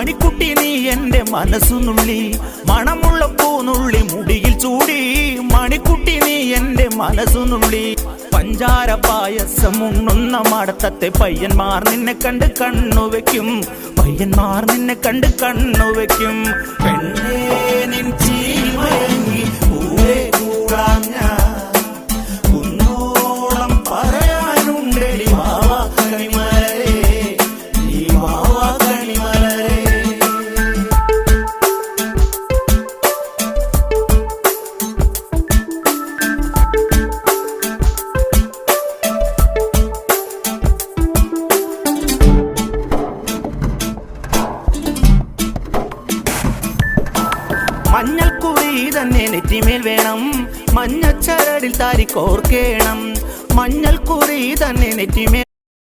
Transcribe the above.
മണിക്കുട്ടി നീ എൻ്റെ മനസ്സുനുള്ളി മണമുള്ള പൂനുള്ളി മുടിയിൽ ചൂടി മണിക്കുട്ടി നീ എൻ്റെ മനസ്സുനുള്ളി പഞ്ചാര പായസം ഉണ്ണുന്ന മടത്തത്തെ പയ്യന്മാർ നിന്നെ കണ്ട് കണ്ണുവെക്കും പയ്യന്മാർ നിന്നെ കണ്ട് കണ്ണുവെക്കും പെണ്ണേ നിൻ ചീമയങ്ങി പൂവേ കൂടാം ഞാൻ കുന്നോളം പറയാനുണ്ടെടി വാവാ കണിമലരേ നീ വാവാ കണിമലരേ. മഞ്ഞൾക്കുറി തന്നെ നെറ്റിമേൽ വേണം മഞ്ഞച്ചരടിൽ താരി കോർക്കേണം മഞ്ഞൾക്കുറി തന്നെ നെറ്റിമേൽ